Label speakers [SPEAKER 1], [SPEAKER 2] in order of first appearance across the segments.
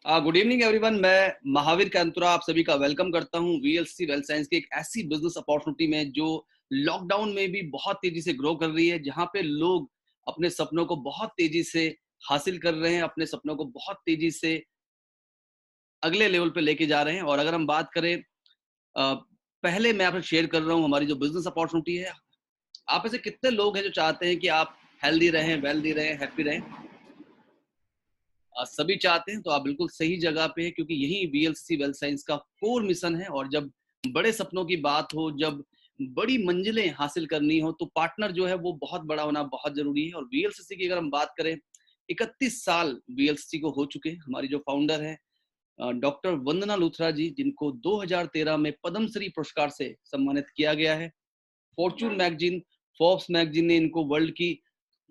[SPEAKER 1] Good evening everyone. मैं महावीर कांतुरा आप सभी का वेलकम करता हूं वीएलसी वेल्थ साइंस की एक ऐसी बिजनेस अपॉर्चुनिटी में जो लॉकडाउन में भी बहुत तेजी से ग्रो कर रही है, जहां पे लोग अपने सपनों को बहुत तेजी से हासिल कर रहे हैं, अपने सपनों को बहुत तेजी से अगले लेवल पे लेके जा रहे हैं। और अगर हम बात करें पहले मैं आपसे शेयर कर रहा हूं हमारी जो बिजनेस अपॉर्चुनिटी है। आप ऐसे कितने लोग हैं जो चाहते हैं कि आप हेल्दी रहें, वेल्दी रहें, हैप्पी रहें? सभी चाहते हैं, तो आप बिल्कुल सही जगह पे हैं, क्योंकि यही वीएलसी वेल्थ साइंस का कोर मिशन है। और जब बड़े सपनों की बात हो, जब बड़ी मंजिलें हासिल करनी हो, तो पार्टनर जो है वो बहुत बड़ा होना बहुत जरूरी है। और वीएलसीसी की अगर हम बात करें, 31 साल वीएलसीसी को हो चुके हैं। हमारी जो फाउंडर है डॉक्टर वंदना लूथरा जी, जिनको 2013 में पद्मश्री पुरस्कार से सम्मानित किया गया है। फॉर्च्यून मैगजीन, फोर्ब्स मैगजीन ने इनको वर्ल्ड की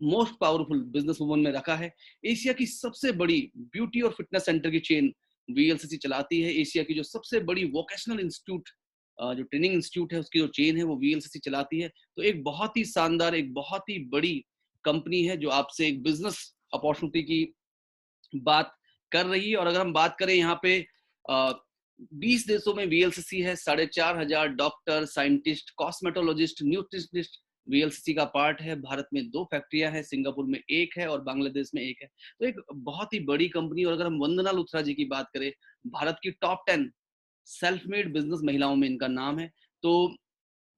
[SPEAKER 1] मोस्ट पावरफुल बिजनेस वुमन में रखा है। एशिया की सबसे बड़ी ब्यूटी और फिटनेस सेंटर की चेन वीएलसीसी चलाती है। एशिया की जो सबसे बड़ी वोकेशनल इंस्टीट्यूट, जो ट्रेनिंग इंस्टीट्यूट है, उसकी जो चेन है वो वीएलसीसी चलाती है। तो एक बहुत ही शानदार, एक बहुत ही बड़ी कंपनी है जो आपसे एक बिजनेस अपॉर्चुनिटी की बात कर रही है। और अगर हम बात करें यहाँ पे 20 देशों में वीएलसीसी है। 4,500 doctor, scientist, cosmetologist, nutritionist VLCC का पार्ट है। भारत में 2 फैक्ट्रियां हैं, सिंगापुर में 1 है और बांग्लादेश में 1 है। तो एक बहुत ही बड़ी कंपनी। और अगर हम वंदना लुथरा जी की बात करें, भारत की टॉप 10 सेल्फ मेड बिजनेस महिलाओं में इनका नाम है। तो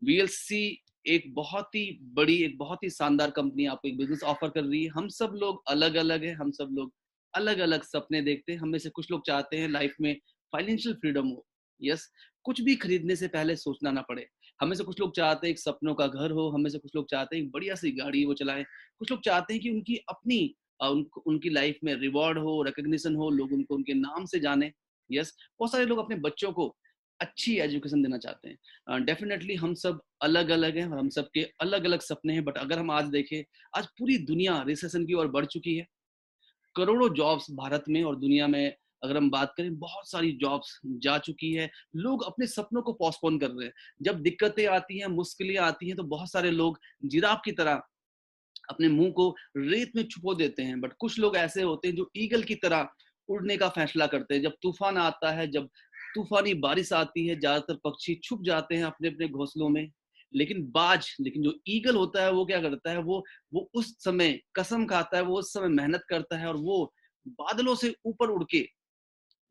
[SPEAKER 1] वीएलसीसी एक बहुत ही बड़ी, एक बहुत ही शानदार कंपनी आपको एक बिजनेस ऑफर कर रही है। हम सब लोग अलग अलग हैं, हम सब लोग अलग अलग सपने देखते हैं। हम में से कुछ लोग चाहते हैं लाइफ में फाइनेंशियल फ्रीडम हो, यस, कुछ भी खरीदने से पहले सोचना ना पड़े। हमें से कुछ लोग चाहते हैं एक सपनों का घर हो, हमें से कुछ लोग चाहते हैं एक बढ़िया सी गाड़ी वो चलाएं, कुछ लोग चाहते हैं कि उनकी अपनी उनकी लाइफ में रिवॉर्ड हो, रिकग्निशन हो, लोग उनको उनके नाम से जाने। यस, बहुत सारे लोग अपने बच्चों को अच्छी एजुकेशन देना चाहते हैं। डेफिनेटली हम सब अलग अलग हैं और हम सबके अलग अलग सपने हैं। बट अगर हम आज देखें, आज पूरी दुनिया रिसेशन की ओर बढ़ चुकी है। करोड़ों जॉब्स भारत में और दुनिया में अगर हम बात करें, बहुत सारी जॉब्स जा चुकी है। लोग अपने सपनों को पोस्टपोन कर रहे हैं। जब दिक्कतें आती हैं, मुश्किलें आती हैं, तो बहुत सारे लोग जिराफ की तरह अपने मुंह को रेत में छुपो देते हैं। बट कुछ लोग ऐसे होते हैं जो ईगल की तरह उड़ने का फैसला करते हैं। जब तूफान आता है, जब तूफानी बारिश आती है, ज्यादातर पक्षी छुप जाते हैं अपने अपने घोंसलों में। लेकिन जो ईगल होता है वो क्या करता है, वो उस समय कसम खाता है, वो उस समय मेहनत करता है और वो बादलों से ऊपर उड़ के,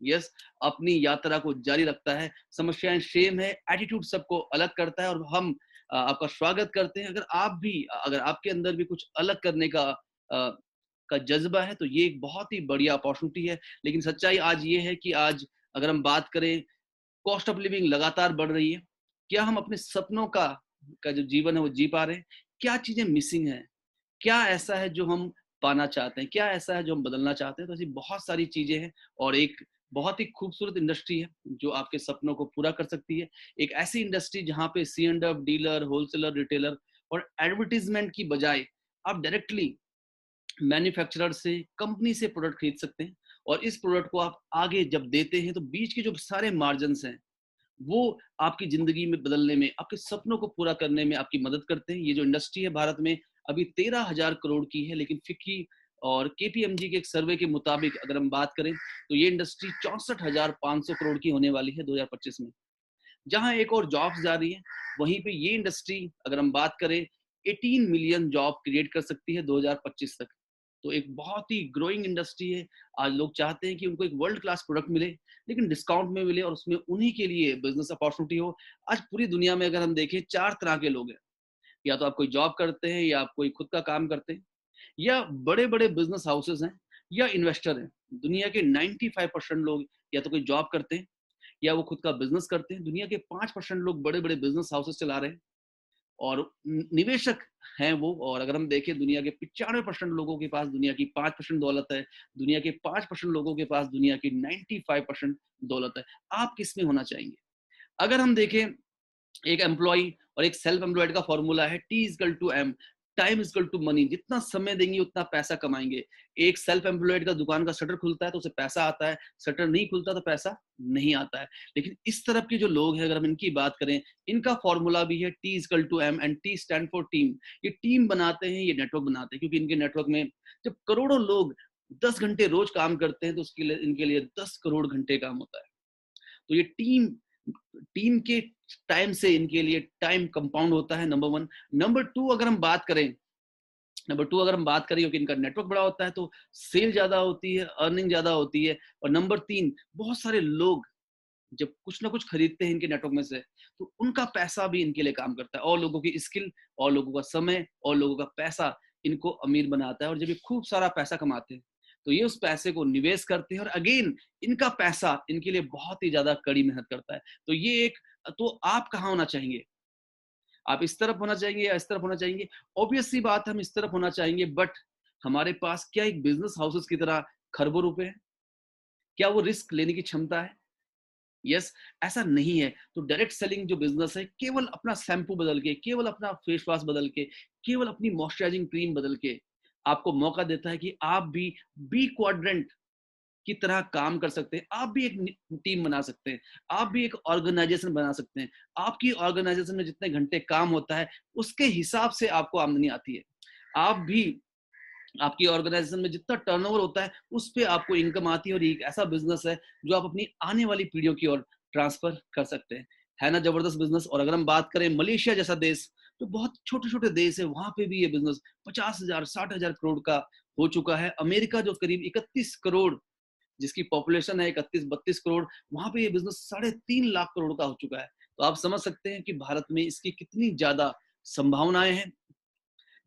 [SPEAKER 1] यस, अपनी यात्रा को जारी रखता है। समस्याएं सेम है, एटीट्यूड सबको अलग करता है। और हम आपका स्वागत करते हैं। अगर आपके अंदर भी कुछ अलग करने का जज्बा है, तो ये एक बहुत ही बढ़िया अपॉर्चुनिटी है। लेकिन सच्चाई आज ये है कि आज अगर हम बात करें, कॉस्ट ऑफ लिविंग लगातार बढ़ रही है। क्या हम अपने सपनों का जो जीवन है वो जी पा रहे हैं? क्या चीजें मिसिंग है? क्या ऐसा है जो हम पाना चाहते हैं? क्या ऐसा है जो हम बदलना चाहते हैं? तो ऐसी बहुत सारी चीजें हैं। और एक बहुत ही खूबसूरत इंडस्ट्री है जो आपके सपनों को पूरा कर सकती है। एक ऐसी इंडस्ट्री जहां पे C and F, dealer, wholesaler, retailer और एडवर्टीजमेंट की बजाय आप डायरेक्टली मैन्युफैक्चरर से, कंपनी से प्रोडक्ट खरीद सकते हैं। और इस प्रोडक्ट को आप आगे जब देते हैं, तो बीच के जो सारे मार्जिन हैं वो आपकी जिंदगी में बदलने में, आपके सपनों को पूरा करने में आपकी मदद करते हैं। ये जो इंडस्ट्री है भारत में अभी 13,000 करोड़ की है। लेकिन फिक्की और केपीएमजी के एक सर्वे के मुताबिक अगर हम बात करें, तो ये इंडस्ट्री 64,500 करोड़ की होने वाली है 2025 में। जहां एक और जॉब्स जा रही है, वहीं पे ये इंडस्ट्री अगर हम बात करें 18 मिलियन जॉब क्रिएट कर सकती है 2025 तक। तो एक बहुत ही ग्रोइंग इंडस्ट्री है। आज लोग चाहते हैं कि उनको एक वर्ल्ड क्लास प्रोडक्ट मिले, लेकिन डिस्काउंट में मिले और उसमें उन्हीं के लिए बिजनेस अपॉर्चुनिटी हो। आज पूरी दुनिया में अगर हम देखें, 4 तरह के लोग हैं। या तो आप कोई जॉब करते हैं, या आप कोई खुद का काम करते हैं, या बड़े बड़े बिजनेस हाउसेस हैं, या इन्वेस्टर हैं। दुनिया के 95% लोग या तो कोई जॉब करते हैं, या वो खुद का बिजनेस करते हैं। दुनिया के 5% लोग बड़े बड़े बिजनेस हाउसेस चला रहे हैं और निवेशक हैं वो। और अगर हम देखें, दुनिया के 95% लोगों के पास दुनिया की 5% दौलत है। दुनिया के 5% लोगों के पास दुनिया की 95% दौलत है। आप किस में होना चाहेंगे? अगर हम देखें, एक एम्प्लॉय और एक सेल्फ एम्प्लॉयड का फॉर्मूला है T=M, time is equal to money. जितना समय देंगे उतना पैसा कमाएंगे। एक सेल्फ एम्प्लॉयड का दुकान का शटर खुलता है तो उसे पैसा आता है, शटर नहीं खुलता तो पैसा नहीं आता है। लेकिन इस तरफ के जो लोग हैं, अगर हम इनकी बात करें, इनका फॉर्मूला भी है T=M and T stand for team. ये टीम बनाते हैं, ये नेटवर्क बनाते हैं, क्योंकि इनके नेटवर्क में जब करोड़ों लोग 10 घंटे रोज काम करते हैं तो उसके लिए इनके लिए 10 करोड़ घंटे काम होता है। तो ये टीम टीम के टाइम से इनके लिए टाइम कंपाउंड होता है, नंबर 1। नंबर 2 अगर हम बात करें क्योंकि इनका नेटवर्क बड़ा होता है तो सेल ज्यादा होती है, अर्निंग ज्यादा होती है। और नंबर 3, बहुत सारे लोग जब कुछ ना कुछ खरीदते हैं इनके नेटवर्क में से, तो उनका पैसा भी इनके लिए काम करता है, और लोगों की स्किल और लोगों का समय और लोगों का पैसा इनको अमीर बनाता है। और जब ये खूब सारा पैसा कमाते हैं तो ये उस पैसे को निवेश करते हैं, और अगेन इनका पैसा इनके लिए बहुत ही ज्यादा कड़ी मेहनत करता है। तो ये एक, तो आप कहाँ होना चाहेंगे? आप इस तरफ होना चाहेंगे या इस तरफ होना चाहेंगे? ऑब्वियस सी बात, हम इस तरफ होना चाहेंगे, बट हमारे पास क्या एक बिजनेस हाउसेस की तरह खरबों रुपए है? क्या वो रिस्क लेने की क्षमता है? यस, ऐसा नहीं है। तो डायरेक्ट सेलिंग जो बिजनेस है, केवल अपना शैम्पू बदल के, केवल अपना फेस वॉश बदल के, केवल अपनी मॉइस्चराइजिंग क्रीम बदल के आपको मौका देता है कि आप भी बी क्वाड्रेंट की तरह काम कर सकते हैं। आप भी एक टीम बना सकते हैं, आप भी एक ऑर्गेनाइजेशन बना सकते हैं। आपकी ऑर्गेनाइजेशन में जितने घंटे काम होता है उसके हिसाब से आपको आमदनी आती है। आप भी, आपकी ऑर्गेनाइजेशन में जितना टर्नओवर होता है उस पे आपको इनकम आती है, और एक ऐसा बिजनेस है जो आप अपनी आने वाली पीढ़ियों की ओर ट्रांसफर कर सकते हैं। है ना जबरदस्त बिजनेस? और अगर हम बात करें मलेशिया जैसा देश, तो बहुत छोटे छोटे देश है, वहां पे भी ये बिजनेस 50,000 60,000 करोड़ का हो चुका है। अमेरिका जो करीब 31 करोड़, जिसकी पॉपुलेशन है 31-32 करोड़, वहां पे ये बिजनेस 3.5 लाख करोड़ का हो चुका है। तो आप समझ सकते हैं कि भारत में इसकी कितनी ज्यादा संभावनाएं हैं।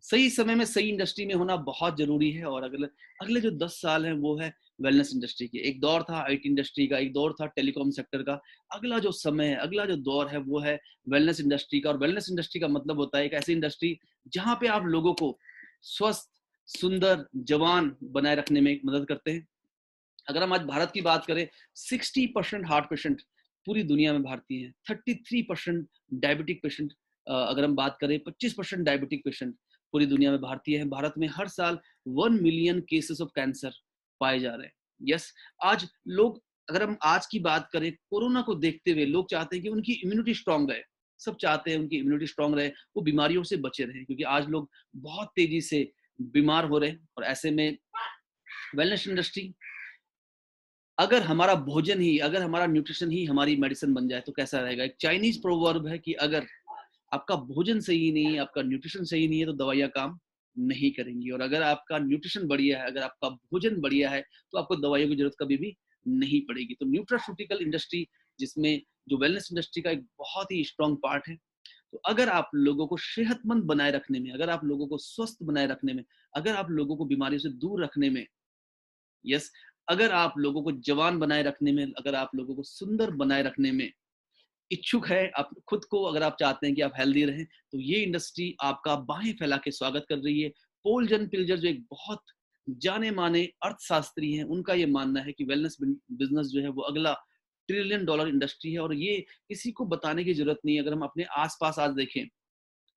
[SPEAKER 1] सही समय में सही इंडस्ट्री में होना बहुत जरूरी है। और अगले अगले जो 10 साल हैं वो है वेलनेस इंडस्ट्री की। एक दौर था आईटी इंडस्ट्री का, एक दौर था टेलीकॉम सेक्टर का। अगला जो समय है, अगला जो दौर है वो है वेलनेस इंडस्ट्री का। और वेलनेस इंडस्ट्री का मतलब होता है एक ऐसी इंडस्ट्री जहां पे आप लोगों को स्वस्थ, सुंदर, जवान बनाए रखने में मदद करते हैं। अगर हम आज भारत की बात करें, 60% हार्ट पेशेंट पूरी दुनिया में भारतीय हैं। 33% डायबिटिक पेशेंट, अगर हम बात करें 25% डायबिटिक पेशेंट पूरी दुनिया में भारतीय हैं। भारत में हर साल 1 मिलियन केसेस ऑफ कैंसर पाए जा रहे हैं। यस, आज लोग, अगर हम आज की बात करें, कोरोना को देखते हुए लोग चाहते हैं कि उनकी इम्यूनिटी स्ट्रांग रहे। सब चाहते हैं उनकी इम्यूनिटी स्ट्रांग रहे, वो बीमारियों से बचे रहे, क्योंकि आज लोग बहुत तेजी से बीमार हो रहे हैं। और ऐसे में वेलनेस इंडस्ट्री, अगर हमारा भोजन ही, अगर हमारा न्यूट्रिशन ही हमारी मेडिसिन बन जाए तो कैसा रहेगा? एक चाइनीज प्रोवर्ब है कि अगर आपका भोजन सही नहीं है, आपका न्यूट्रिशन सही नहीं है, तो दवाइयां काम नहीं करेंगी। और अगर आपका न्यूट्रिशन बढ़िया है, अगर आपका भोजन बढ़िया है, तो आपको दवाइयों की जरूरत कभी भी नहीं पड़ेगी। तो न्यूट्रास्यूटिकल इंडस्ट्री, जिसमें जो वेलनेस इंडस्ट्री का एक बहुत ही स्ट्रॉन्ग पार्ट है, तो अगर आप लोगों को सेहतमंद बनाए रखने में, अगर आप लोगों को स्वस्थ बनाए रखने में, अगर आप लोगों को बीमारियों से दूर रखने में, यस, अगर आप लोगों को जवान बनाए रखने में, अगर आप लोगों को सुंदर बनाए रखने में इच्छुक है, आप खुद को, अगर आप चाहते हैं कि आप हेल्दी रहें, तो ये इंडस्ट्री आपका बाहें फैला के स्वागत कर रही है। पोल जन पिल्जर, जो एक बहुत जाने माने अर्थशास्त्री हैं, उनका ये मानना है कि वेलनेस बिजनेस जो है वो अगला ट्रिलियन डॉलर इंडस्ट्री है। और ये किसी को बताने की जरूरत नहीं है। अगर हम अपने आसपास आज देखें,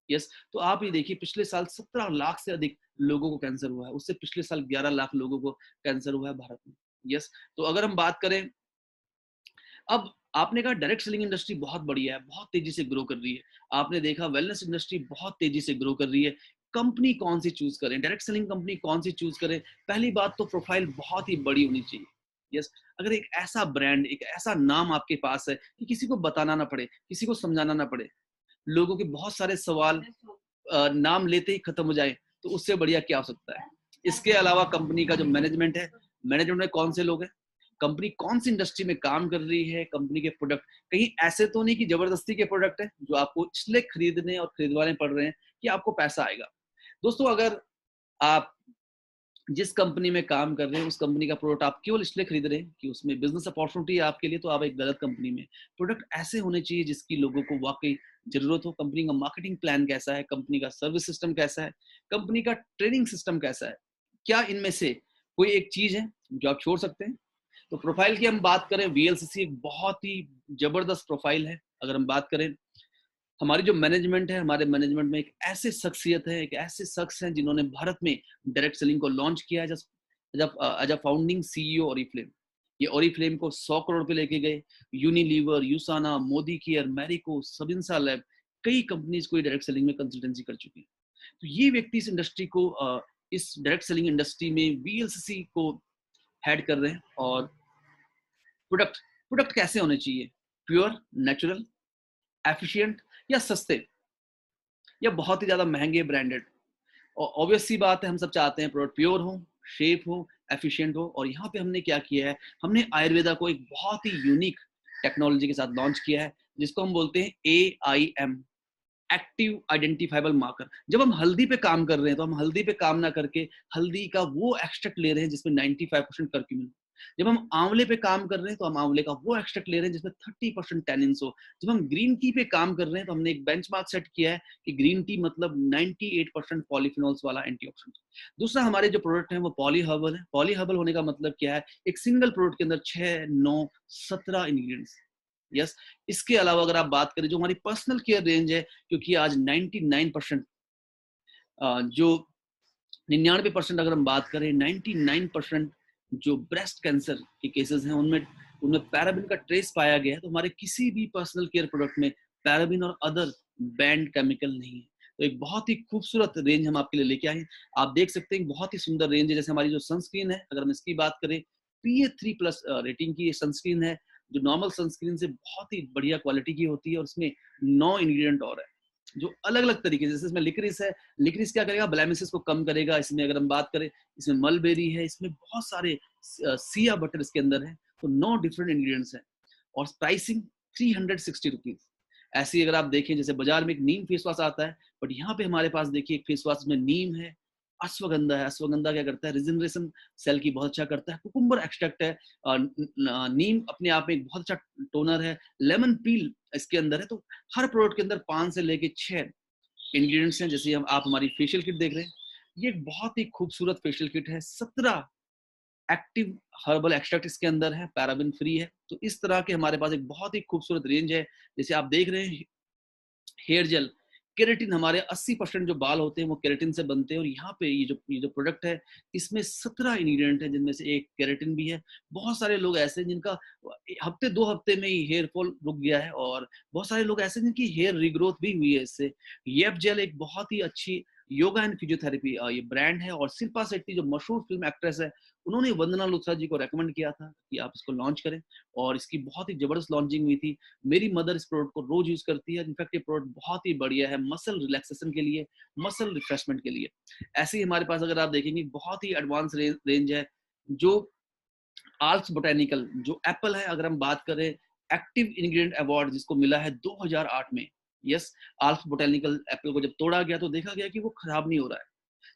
[SPEAKER 1] यस, तो आप ये देखिए, पिछले साल 17 लाख से अधिक लोगों को कैंसर हुआ है। उससे पिछले साल 11 लाख लोगों को कैंसर हुआ है भारत में। यस, तो अगर हम बात करें, अब आपने कहा डायरेक्ट सेलिंग इंडस्ट्री बहुत बढ़िया है, बहुत तेजी से ग्रो कर रही है। आपने देखा वेलनेस इंडस्ट्री बहुत तेजी से ग्रो कर रही है। कंपनी कौन सी चूज करें, डायरेक्ट सेलिंग कंपनी कौन सी चूज करें? पहली बात तो प्रोफाइल बहुत ही बड़ी होनी चाहिए। यस, अगर एक ऐसा ब्रांड, एक ऐसा नाम आपके पास है कि किसी को बताना ना पड़े, किसी को समझाना ना पड़े, लोगों के बहुत सारे सवाल नाम लेते ही खत्म हो जाए, तो उससे बढ़िया क्या हो सकता है? इसके अलावा कंपनी का जो मैनेजमेंट है, मैनेजमेंट में कौन से लोग हैं, कंपनी कौन सी इंडस्ट्री में काम कर रही है, कंपनी के प्रोडक्ट कहीं ऐसे तो नहीं कि जबरदस्ती के प्रोडक्ट है जो आपको इसलिए खरीदने और खरीदवाने पड़ रहे हैं कि आपको पैसा आएगा। दोस्तों, अगर आप जिस कंपनी में काम कर रहे हैं उस कंपनी का प्रोडक्ट आप केवल इसलिए खरीद रहे हैं कि उसमें बिजनेस अपॉर्चुनिटी है आपके लिए, तो आप एक गलत कंपनी में। प्रोडक्ट ऐसे होने चाहिए जिसकी लोगों को वाकई जरूरत हो। कंपनी का मार्केटिंग प्लान कैसा है, कंपनी का सर्विस सिस्टम कैसा है, कंपनी का ट्रेनिंग सिस्टम कैसा है, क्या इनमें से कोई एक चीज है जो आप छोड़ सकते हैं? तो प्रोफाइल की हम बात करें, वीएलसीसी एक बहुत ही जबरदस्त प्रोफाइल है। अगर हम बात करें, हमारी जो मैनेजमेंट है, हमारे मैनेजमेंट में एक ऐसे शख्सियत है, एक ऐसे शख्स हैं जिन्होंने भारत में डायरेक्ट सेलिंग को लॉन्च किया है, as a founding CEO Oriflame. ये ओरिफ्लेम को 100 करोड़ पे लेके गए। Unilever, Usana, Modicare, Marico, Sabinsa lab, कई कंपनीज को डायरेक्ट सेलिंग में कंसल्टेंसी कर चुकी है। तो ये व्यक्ति इस इंडस्ट्री को इस डायरेक्ट सेलिंग इंडस्ट्री में वीएलसीसी को हेड कर रहे हैं। और प्रोडक्ट प्रोडक्ट कैसे होने चाहिए? प्योर, नेचुरल, एफिशिएंट या सस्ते या बहुत ही ज्यादा महंगे ब्रांडेड? और ऑब्वियस सी बात है, हम सब चाहते हैं प्रोडक्ट प्योर हो, शेप हो, एफिशिएंट हो। और यहाँ पे हमने क्या किया है, हमने आयुर्वेदा को एक बहुत ही यूनिक टेक्नोलॉजी के साथ लॉन्च किया है, जिसको हम बोलते हैं AIM, एक्टिव आइडेंटिफाइबल मार्कर। जब हम हल्दी पे काम कर रहे हैं तो हम हल्दी पे काम ना करके हल्दी का वो एक्सट्रैक्ट ले रहे हैं जिसमें 95% कर्क्यूमिन। जब हम आंवले पे काम कर रहे हैं तो हम आंवले का वो एक्सट्रैक्ट ले रहे हैं जिसमें 30% टैनिन्स हो। जब हम ग्रीन टी पे काम कर रहे हैं तो हमने एक बेंचमार्क सेट किया है कि ग्रीन टी मतलब 98% पॉलीफिनॉल्स वाला एंटीऑक्सीडेंट। दूसरा, हमारे जो प्रोडक्ट हैं वो पॉली हर्बल है। पॉली हर्बल होने का मतलब क्या है? एक सिंगल प्रोडक्ट के अंदर 6, 9, 17 इंग्रेडिएंट्स। यस। इसके अलावा अगर आप बात करें जो हमारी पर्सनल केयर रेंज है, क्योंकि आज 99% जो 99% अगर हम बात करें, 99% जो ब्रेस्ट कैंसर के केसेस हैं उनमें उनमें पैराबिन का ट्रेस पाया गया है। तो हमारे किसी भी पर्सनल केयर प्रोडक्ट में पैराबिन और अदर बैंड केमिकल नहीं है। तो एक बहुत ही खूबसूरत रेंज हम आपके लिए लेके आए हैं। आप देख सकते हैं बहुत ही सुंदर रेंज है। जैसे हमारी जो सनस्क्रीन है, अगर हम इसकी बात करें, PA3+ रेटिंग की ये सनस्क्रीन है, जो नॉर्मल सनस्क्रीन से बहुत ही बढ़िया क्वालिटी की होती है। और इसमें 9 इंग्रेडिएंट और है जो अलग अलग तरीके से, जैसे इसमें लिक्रिस है। लिक्रिस क्या करेगा? ब्लैमिसेस को कम करेगा। इसमें अगर हम बात करें, इसमें मलबेरी है, इसमें बहुत सारे सिया बटर इसके अंदर है। तो 9 डिफरेंट इंग्रेडिएंट्स हैं। और प्राइसिंग 360 रुपीज। ऐसे ही अगर आप देखें, जैसे बाजार में एक नीम फेस वॉश आता है, बट यहाँ पे हमारे पास देखिए एक फेस वॉश में नीम है, अश्वगंधा है। अश्वगंधा क्या करता है? रिजनरेशन सेल की बहुत अच्छा करता है। कुकुम्बर एक्सट्रैक्ट है। नीम अपने आप में एक बहुत अच्छा टोनर है। लेमन पील इसके अंदर है। तो हर प्रोडक्ट के अंदर 5 से लेके 6 इंग्रेडिएंट्स हैं। जैसे आप हमारी फेशियल किट देख रहे हैं, ये एक बहुत ही खूबसूरत फेशियल किट है। 17 एक्टिव हर्बल एक्सट्रैक्ट इसके अंदर है, पैराबिन फ्री है। तो इस तरह के हमारे पास एक बहुत ही खूबसूरत रेंज है। जैसे आप देख रहे हैं, हेयर जेल, केराटिन, हमारे 80% जो बाल होते हैं वो केराटिन से बनते हैं। और यहाँ पे ये जो प्रोडक्ट है, इसमें 17 इंग्रेडिएंट है, जिनमें से एक केराटिन भी है। बहुत सारे लोग ऐसे हैं जिनका हफ्ते 2 हफ्ते में ही हेयर फॉल रुक गया है, और बहुत सारे लोग ऐसे हैं जिनकी हेयर रिग्रोथ भी हुई है इससे। येप जेल एक बहुत ही अच्छी योगा एंड फिजियोथेरेपी ये ब्रांड है। और शिल्पा शेट्टी जो मशहूर फिल्म एक्ट्रेस है, उन्होंने वंदना लुथरा जी को रेकमेंड किया था कि आप इसको लॉन्च करें, और इसकी बहुत ही जबरदस्त लॉन्चिंग हुई थी। मेरी मदर इस प्रोडक्ट को रोज यूज करती है। इनफैक्ट ये प्रोडक्ट बहुत ही बढ़िया है मसल रिलैक्सेशन के लिए, मसल रिफ्रेशमेंट के लिए। ऐसे ही हमारे पास अगर आप देखेंगे, बहुत ही एडवांस रेंज है। जो आल्प्स बोटेनिकल, जो एप्पल है, अगर हम बात करें, एक्टिव इंग्रेडिएंट अवार्ड जिसको मिला है 2008 में। यस। आल्प्स बोटेनिकल एप्पल को जब तोड़ा गया तो देखा गया कि वो खराब नहीं हो रहा है।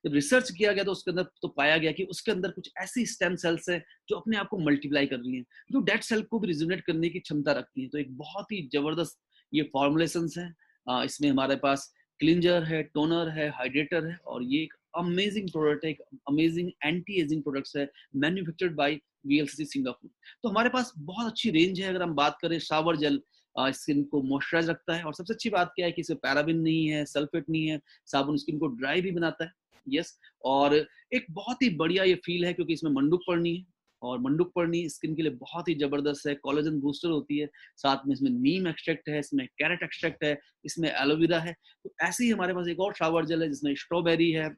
[SPEAKER 1] जब रिसर्च किया गया तो उसके अंदर तो पाया गया कि उसके अंदर कुछ ऐसी स्टेम सेल्स हैं जो अपने आप को मल्टीप्लाई कर रही हैं, जो डेड सेल को भी रिजुनेट करने की क्षमता रखती हैं। तो एक बहुत ही जबरदस्त ये फॉर्मुलेशंस हैं। इसमें हमारे पास क्लिंजर है, टोनर है, हाइड्रेटर है, और ये एक अमेजिंग प्रोडक्ट है, एक अमेजिंग एंटी एजिंग प्रोडक्ट्स है, मैन्युफैक्चर्ड बाय VLCC सिंगापुर। तो हमारे पास बहुत अच्छी रेंज है। अगर हम बात करें, शावर जेल स्किन को मॉइस्चराइज रखता है, और सबसे अच्छी बात क्या है कि इसमें पैराबिन नहीं है, सल्फेट नहीं है। साबुन स्किन को ड्राई भी बनाता है। यस। और एक बहुत ही बढ़िया ये फील है क्योंकि इसमें मंडुक पर्णी है, और मंडुक पर्णी स्किन के लिए बहुत ही जबरदस्त है, कोलेजन बूस्टर होती है। साथ में इसमें नीम एक्सट्रैक्ट है, इसमें कैरेट एक्सट्रैक्ट है, इसमें एलोवेरा है। तो ऐसे ही हमारे पास एक और शावर जेल है जिसमें स्ट्रॉबेरी है,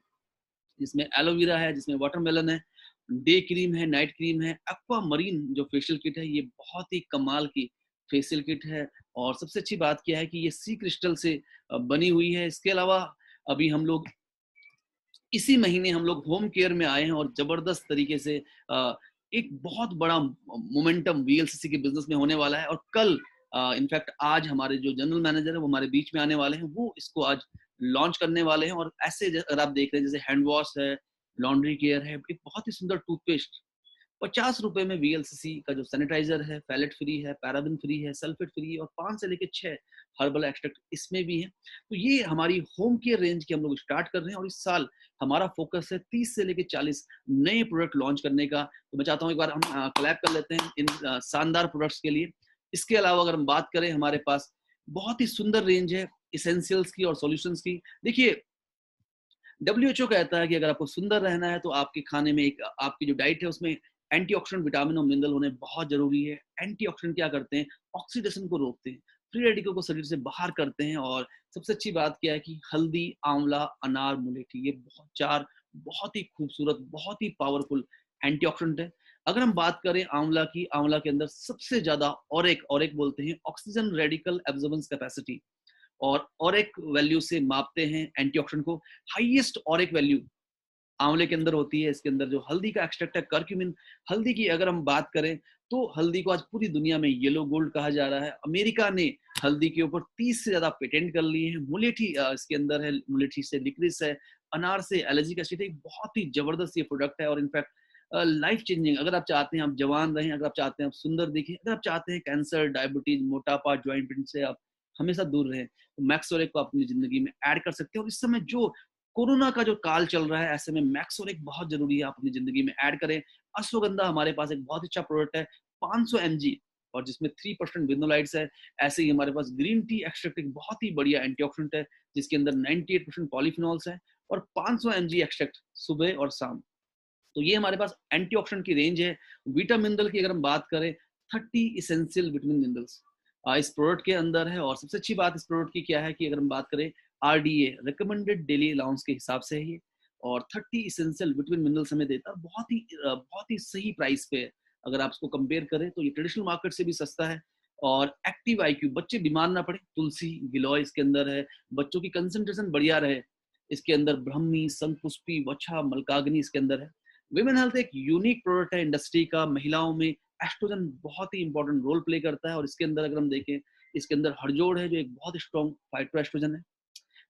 [SPEAKER 1] जिसमें एलोवेरा है, जिसमें वाटरमेलन है, डे क्रीम है, नाइट क्रीम है। एक्वा मरीन जो फेशियल किट है, ये बहुत ही कमाल की फेशियल किट है। और सबसे अच्छी बात क्या है कि ये सी क्रिस्टल से बनी हुई है। इसके अलावा अभी हम लोग इसी महीने हम लोग होम केयर में आए हैं, और जबरदस्त तरीके से एक बहुत बड़ा मोमेंटम VLCC के बिजनेस में होने वाला है। और कल इनफैक्ट आज हमारे जो जनरल मैनेजर है वो हमारे बीच में आने वाले हैं, वो इसको आज लॉन्च करने वाले हैं। और ऐसे अगर आप देख रहे हैं, जैसे हैंड वॉश है, लॉन्ड्री केयर है, एक बहुत ही सुंदर टूथपेस्ट 50 रुपए में VLCC का जो सैनिटाइजर है, पैलेट फ्री है, पैराबिन फ्री है, सल्फेट फ्री है, और 5 से लेके 6 हर्बल एक्सट्रैक्ट इसमें भी है। तो ये हमारी होम केयर रेंज की हम लोग स्टार्ट कर रहे हैं, और इस साल हमारा फोकस है 30 से लेके 40 नए प्रोडक्ट लॉन्च करने का। तो मैं चाहता हूँ एक बार हम क्लैप कर लेते हैं इन शानदार प्रोडक्ट्स के लिए। इसके अलावा अगर हम बात करें, हमारे पास बहुत ही सुंदर रेंज है इसेंशियल्स की और सॉल्यूशंस की। देखिए, WHO कहता है कि अगर आपको सुंदर रहना है तो आपके खाने में, एक आपकी जो डाइट है उसमें एंटीऑक्सीडेंट, विटामिन और मिनरल होने बहुत जरूरी है। एंटीऑक्सीडेंट क्या करते हैं? ऑक्सीडेशन को रोकते हैं, फ्री रेडिकल को शरीर से बाहर करते हैं। और सबसे अच्छी बात क्या है कि हल्दी, आंवला, अनार, मुलेठी, ये बहुत 4 बहुत ही खूबसूरत, बहुत ही पावरफुल एंटीऑक्सीडेंट है। अगर हम बात करें आंवला की, आंवला के अंदर सबसे ज्यादा ऑरेक बोलते हैं, ऑक्सीजन रेडिकल एब्जॉर्बेंस कैपेसिटी, और ऑरेक वैल्यू से मापते हैं एंटीऑक्सीडेंट को। हाईएस्ट ऑरेक वैल्यू आंवले के अंदर होती है। इसके अंदर जो हल्दी का एक्सट्रैक्ट है, कर्क्यूमिन, हल्दी की अगर हम बात करें तो हल्दी को आज पूरी दुनिया में येलो गोल्ड कहा जा रहा है। अमेरिका ने हल्दी के ऊपर 30 से ज्यादा पेटेंट कर लिए हैं। मुलेठी इसके अंदर है, मुलेठी से लिक्रिस है, अनार से एलर्जिक एसिड है। बहुत ही जबरदस्त ये प्रोडक्ट है और इनफैक्ट लाइफ चेंजिंग। अगर आप चाहते हैं आप जवान रहें, अगर आप चाहते हैं आप सुंदर दिखें, अगर आप चाहते हैं कैंसर, डायबिटीज, मोटापा, ज्वाइंट पेन से आप हमेशा दूर रहें, तो मैक्सोरेक को अपनी जिंदगी में ऐड कर सकते हैं। और इस समय जो कोरोना का जो काल चल रहा है, ऐसे में मैक्सोरेक बहुत जरूरी है, आप अपनी जिंदगी में ऐड करें। अश्वगंधा हमारे पास एक बहुत अच्छा प्रोडक्ट है, 500 mg, और जिसमें 3% विनोलाइट्स है। ऐसे ही हमारे पास ग्रीन टी एक्सट्रैक्ट एक बहुत ही बढ़िया एंटीऑक्सीडेंट है, जिसके अंदर 98% पॉलीफिनॉल्स है, और 500 mg एक्सट्रैक्ट सुबह और शाम। तो ये हमारे पास एंटीऑक्सीडेंट की रेंज है। विटामिन मिनरल की अगर हम बात करें, 30 इसेंशियल विटामिन मिनरल्स इस प्रोडक्ट के अंदर है। और सबसे अच्छी बात इस प्रोडक्ट की क्या है कि अगर हम बात करें RDA, रिकमेंडेड डेली अलाउंस के हिसाब से है ये, और 30 इसेंशियल विटामिन मिनरल्स हमें देता है बहुत ही सही प्राइस पे है। अगर आप इसको कंपेयर करें तो ये ट्रेडिशनल मार्केट से भी सस्ता है। और एक्टिव IQ, बच्चे बीमार ना पड़े, तुलसी गिलोय इसके अंदर है, बच्चों की कंसंट्रेशन बढ़िया रहे, इसके अंदर ब्रह्मी, संपुष्पी, वछा, मलकाग्नि इसके अंदर है। विमेन हेल्थ एक यूनिक प्रोडक्ट है इंडस्ट्री का। महिलाओं में एस्ट्रोजन बहुत ही इंपॉर्टेंट रोल प्ले करता है, और इसके अंदर अगर हम देखें, इसके अंदर हड़जोड़ है जो एक बहुत स्ट्रॉन्ग फाइटो एस्ट्रोजन है।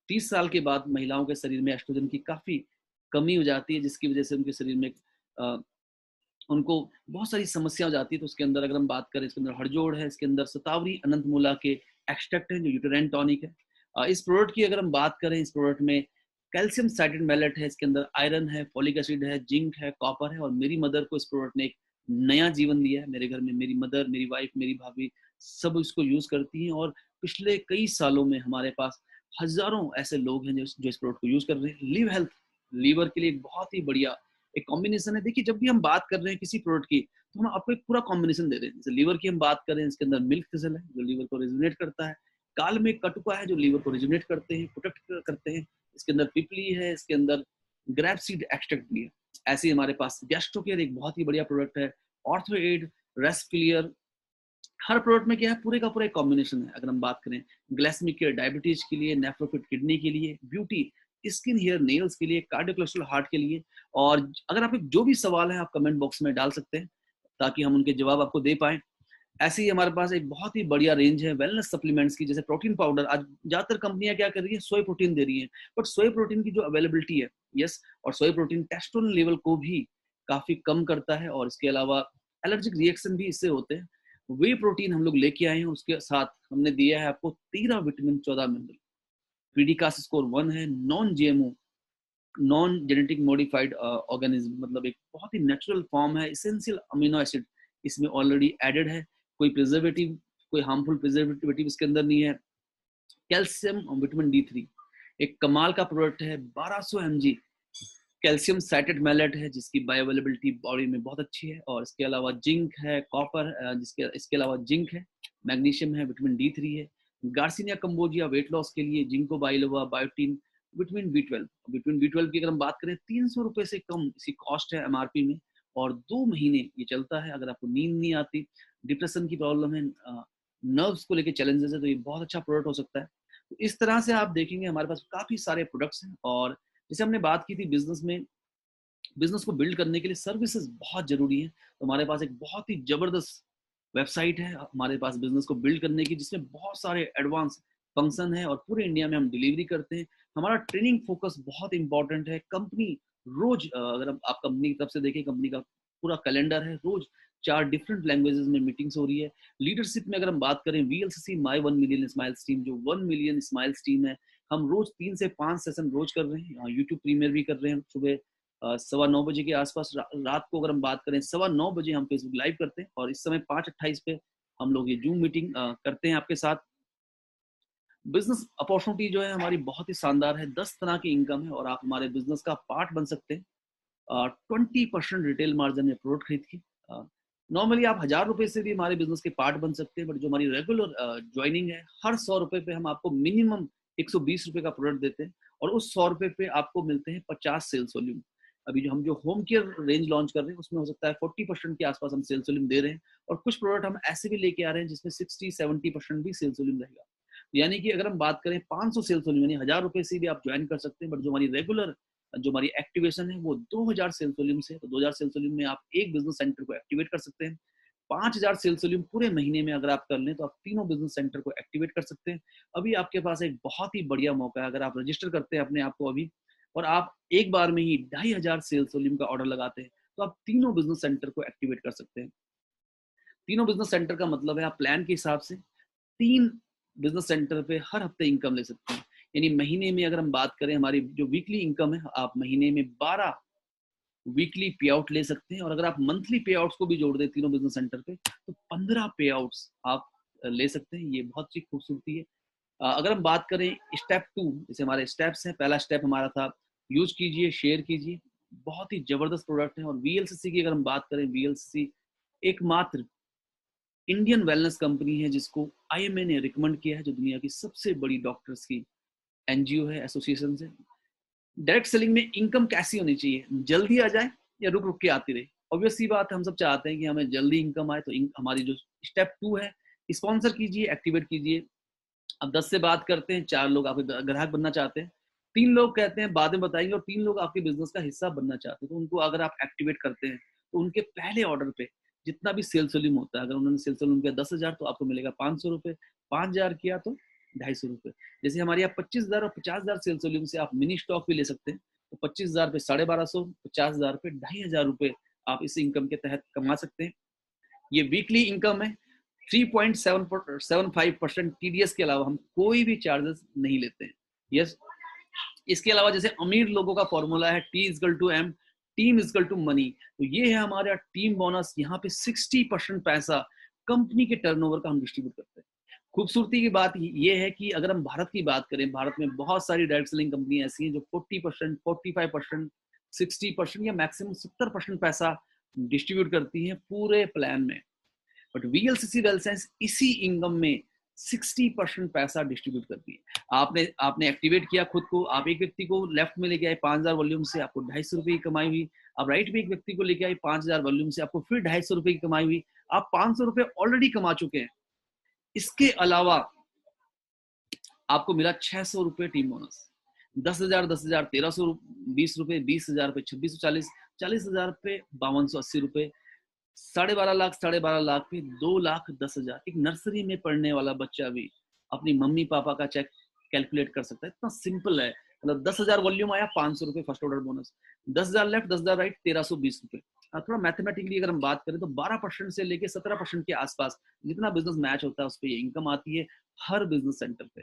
[SPEAKER 1] 30 साल के बाद महिलाओं के शरीर में एस्ट्रोजन की काफी कमी हो जाती है, जिसकी वजह से उनके शरीर में उनको बहुत सारी समस्या हो जाती है। तो उसके अंदर अगर हम बात करें, इसके अंदर हड़जोड़ है, इसके अंदर सतावरी अनंत मूला के एक्सट्रैक्ट है जो यूटेराइन टॉनिक है। इस प्रोडक्ट की अगर हम बात करें, इस प्रोडक्ट में कैल्शियम साइटेड मैलेट है, इसके अंदर आयरन है, फॉलिक एसिड है, जिंक है, कॉपर है। और मेरी मदर को इस प्रोडक्ट ने एक नया जीवन दिया है। मेरे घर में मेरी मदर, मेरी वाइफ, मेरी भाभी सब इसको यूज करती हैं, और पिछले कई सालों में हमारे पास हजारों ऐसे लोग हैं जो इस प्रोडक्ट को यूज कर रहे हैं। लिव हेल्थ, लीवर के लिए एक बहुत ही बढ़िया एक कॉम्बिनेशन है। देखिए, जब भी हम बात कर रहे हैं किसी प्रोडक्ट की, तो हम आपको एक पूरा कॉम्बिनेशन दे रहे हैं। जैसे लीवर की हम बात करें, इसके अंदर मिल्क थिसल है जो लीवर को रेजुनेट करता है, काल में कटुका है जो लीवर को रेजुनेट करते हैं, प्रोटेक्ट करते हैं, इसके अंदर पिपली है, इसके अंदर ग्रैप सीड एक्सट्रैक्ट भी है। ऐसे ही हमारे पास गैस्ट्रोकेयर एक बहुत ही बढ़िया प्रोडक्ट है, ऑर्थो एड, रेस्ट क्लियर। हर प्रोडक्ट में क्या है, पूरे का पूरा एक कॉम्बिनेशन है। अगर हम बात करें ग्लाइसेमिक केयर डायबिटीज के लिए, नेफ्रोफिट किडनी के लिए, ब्यूटी स्किन हेयर नेल्स के लिए, कार्डियो कोलेस्ट्रॉल हार्ट के लिए। और अगर आपके जो भी सवाल है आप कमेंट बॉक्स में डाल सकते हैं, ताकि हम उनके जवाब आपको दे पाएं। ऐसे ही हमारे पास एक बहुत ही बढ़िया रेंज है वेलनेस सप्लीमेंट्स की, जैसे प्रोटीन पाउडर। आज ज्यादातर कंपनियां क्या कर रही है, सोय प्रोटीन दे रही है, बट सोय प्रोटीन की जो अवेलेबिलिटी है, यस, और सोय प्रोटीन टेस्टोस्टेरोन लेवल को भी काफी कम करता है, और इसके अलावा एलर्जिक रिएक्शन भी इससे होते हैं। वे प्रोटीन हम लोग लेके आए हैं, उसके साथ हमने दिया है आपको 13 विटामिन, 14 मिनरल। पीडीकास स्कोर 1 है, non GMO, non genetic modified organism, मतलब एक बहुत ही नेचुरल फॉर्म है। इसेंशियल अमीनो एसिड इसमें ऑलरेडी एडेड है, कोई प्रिजर्वेटिव, कोई हार्मफुल प्रिजर्वेटिव इसके अंदर नहीं है। कैल्शियम और विटामिन D3 एक कमाल का प्रोडक्ट है, 1200 mg कैल्शियम साइटेड मैलेट है, जिसकी बायोअवेलेबिलिटी बॉडी में बहुत अच्छी है। और इसके अलावा जिंक है, कॉपर, इसके अलावा जिंक है, मैग्नीशियम है, विटामिन D3 है। गार्सिनिया कंबोजिया वेट लॉस के लिए, जिंको बाइलोवा, बायोटीन, विटामिन B12 की अगर हम बात करें, 300 रुपए से कम इसकी कॉस्ट है MRP में, और 2 महीने ये चलता है। अगर आपको नींद नहीं आती, डिप्रेशन की प्रॉब्लम है, नर्व्स को लेके चैलेंजेस है, तो ये बहुत अच्छा प्रोडक्ट हो सकता है। तो इस तरह से आप देखेंगे हमारे पास काफी सारे प्रोडक्ट्स हैं। और जैसे हमने बात की थी बिजनेस में, बिजनेस को बिल्ड करने के लिए सर्विसेज बहुत जरूरी है। तो हमारे पास एक बहुत ही जबरदस्त वेबसाइट है हमारे पास बिजनेस को बिल्ड करने की, जिसमें बहुत सारे एडवांस फंक्शन है, और पूरे इंडिया में हम डिलीवरी करते हैं। हमारा ट्रेनिंग फोकस बहुत इंपॉर्टेंट है। कंपनी रोज अगर आप कंपनी की तरफ से देखें, कंपनी का पूरा कैलेंडर है, रोज 4 डिफरेंट लैंग्वेजेस में मीटिंग्स हो रही है। लीडरशिप में अगर हम बात करें, VLCC माई 1 मिलियन स्माइल्स टीम, जो 1 मिलियन स्माइल्स टीम है, हम रोज 3 से 5 सेशन रोज कर रहे हैं। यूट्यूब प्रीमियर भी कर रहे हैं सुबह 9:15 के आसपास। रात को अगर हम बात करें, 9:15 हम फेसबुक लाइव करते हैं, और इस समय 5:28 पे हम लोग ये जूम मीटिंग करते हैं आपके साथ। बिजनेस अपॉर्चुनिटी जो है हमारी बहुत ही शानदार है, 10 तरह की इनकम है, और आप हमारे बिजनेस का पार्ट बन सकते हैं। 20% रिटेल मार्जिन में प्रोडक्ट खरीद के। नॉर्मली आप 1000 रुपए से भी हमारे बिजनेस के पार्ट बन सकते हैं, बट जो हमारी रेगुलर ज्वाइनिंग है, हर 100 रुपए पे हम आपको मिनिमम 120 रुपए का प्रोडक्ट देते हैं, और उस 100 रुपए पे आपको मिलते हैं 50 सेल्स वॉल्यूम। अभी जो हम जो होम केयर रेंज लॉन्च कर रहे हैं उसमें हो सकता है 40% के आसपास हम सेल्स वॉल्यूम दे रहे हैं, और कुछ प्रोडक्ट हम ऐसे भी लेके आ रहे हैं जिसमें 60-70% भी सेल्स वॉल्यूम रहेगा। यानी कि अगर हम बात करें 500 सेल्स वॉल्यूम यानी 1000 रुपए से भी आप ज्वाइन कर सकते हैं, बट जो हमारी रेगुलर जो हमारी एक्टिवेशन है वो 2000 सेल्स वॉल्यूम से, तो 2000 सेल्स वॉल्यूम में आप एक बिजनेस सेंटर को एक्टिवेट कर सकते हैं। 5000 सेल्स वॉल्यूम पूरे महीने में अगर आप कर लें तो आप तीनों बिजनेस सेंटर को एक्टिवेट कर सकते हैं। अभी आपके पास एक बहुत ही बढ़िया मौका है, अगर आप रजिस्टर करते हैं अपने आप को अभी और आप एक बार में ही 2500 सेल्स वॉल्यूम का ऑर्डर लगाते हैं, तो आप तीनों बिजनेस सेंटर को एक्टिवेट कर सकते हैं। तीनों बिजनेस सेंटर का मतलब है आप प्लान के हिसाब से 3 बिजनेस सेंटर पे हर हफ्ते इनकम ले सकते हैं। यानी महीने में अगर हम बात करें हमारी जो वीकली इनकम है, आप महीने में 12 वीकली पे आउट ले सकते हैं, और अगर आप मंथली पे आउट्स को भी जोड़ दें तीनों बिजनेस सेंटर पे तो 15 पे आउट्स आप ले सकते हैं। ये बहुत सी खूबसूरती है। अगर हम बात करें स्टेप 2, जैसे हमारे स्टेप्स हैं, पहला स्टेप हमारा था यूज कीजिए, शेयर कीजिए, बहुत ही जबरदस्त प्रोडक्ट है। और वीएलसीसी की अगर हम बात करें, वीएलसीसी एकमात्र इंडियन वेलनेस कंपनी है जिसको आईएमए ने रिकमेंड किया है, जो दुनिया की सबसे बड़ी डॉक्टर्स की एनजीओ है, एसोसिएशन है। डायरेक्ट सेलिंग में इनकम कैसी होनी चाहिए, जल्दी आ जाए या रुक रुक के आती रहे? ऑब्वियस सी बात है, हम सब चाहते हैं कि हमें जल्दी इनकम आए, तो हमारी जो स्टेप 2 है, स्पॉन्सर कीजिए, एक्टिवेट कीजिए। अब 10 से बात करते हैं, 4 लोग आपके ग्राहक बनना चाहते हैं, 3 लोग कहते हैं बाद में बताएंगे, और 3 लोग आपके बिजनेस का हिस्सा बनना चाहते हैं। तो उनको अगर आप एक्टिवेट करते हैं तो उनके पहले ऑर्डर पे जितना भी सेल्स वॉल्यूम होता है, अगर उन्होंने सेल्स वॉल्यूम किया 10,000 तो आपको मिलेगा 500 रुपए, 5,000 किया तो 250 रुपए। जैसे हमारे यहाँ 25,000 और 50,000 सेल्स वॉल्यूम से आप मिनी स्टॉक भी ले सकते हैं, तो 25,000 पे 1250, 50,000 पे 2,500 रुपए आप इस इनकम के तहत कमा सकते हैं। ये वीकली इनकम है। 3.75% टीडीएस के अलावा हम कोई भी चार्जेस नहीं लेते हैं। यस, इसके अलावा जैसे अमीर लोगों का फॉर्मूला है T=M, टीम=मनी, तो ये है हमारा टीम बोनस। यहाँ पे 60% पैसा कंपनी के टर्नओवर का हम डिस्ट्रीब्यूट करते हैं। खूबसूरती की बात ये है कि अगर हम भारत की बात करें, भारत में बहुत सारी डायरेक्ट सेलिंग कंपनी ऐसी हैं जो 40%, 45%, 60% या मैक्सिमम 70% पैसा डिस्ट्रीब्यूट करती हैं पूरे प्लान में। बट वीएलसीसी वेल्थ साइंस इसी इनकम में 60% पैसा डिस्ट्रीब्यूट करती है। आपने एक्टिवेट किया खुद को, आप एक व्यक्ति को लेफ्ट में लेके आए 5,000 वॉल्यूम से, आपको 250 रुपए की कमाई हुई। आप राइट में एक व्यक्ति को लेके आए 5,000 वॉल्यूम से, आपको फिर 250 रुपए की कमाई हुई। आप 500 रुपए ऑलरेडी कमा चुके हैं। इसके अलावा आपको मिला 600 रुपए टीम बोनस। 10,000 1320 रुपए, 20,000 पे 2640, 40,000 पे 5280 रुपए, 12.5 लाख पे 2,10,000। एक नर्सरी में पढ़ने वाला बच्चा भी अपनी मम्मी पापा का चेक कैलकुलेट कर सकता है, इतना सिंपल है। मतलब 10,000 वॉल्यूम आया, 500 रुपए first order bonus, 10,000 left, 10,000 right, 1,320 रुपए। थोड़ा मैथमेटिकली अगर हम बात करें तो 12% से लेके 17% के आसपास जितना बिजनेस मैच होता है उस पर इनकम आती है हर बिजनेस सेंटर पे।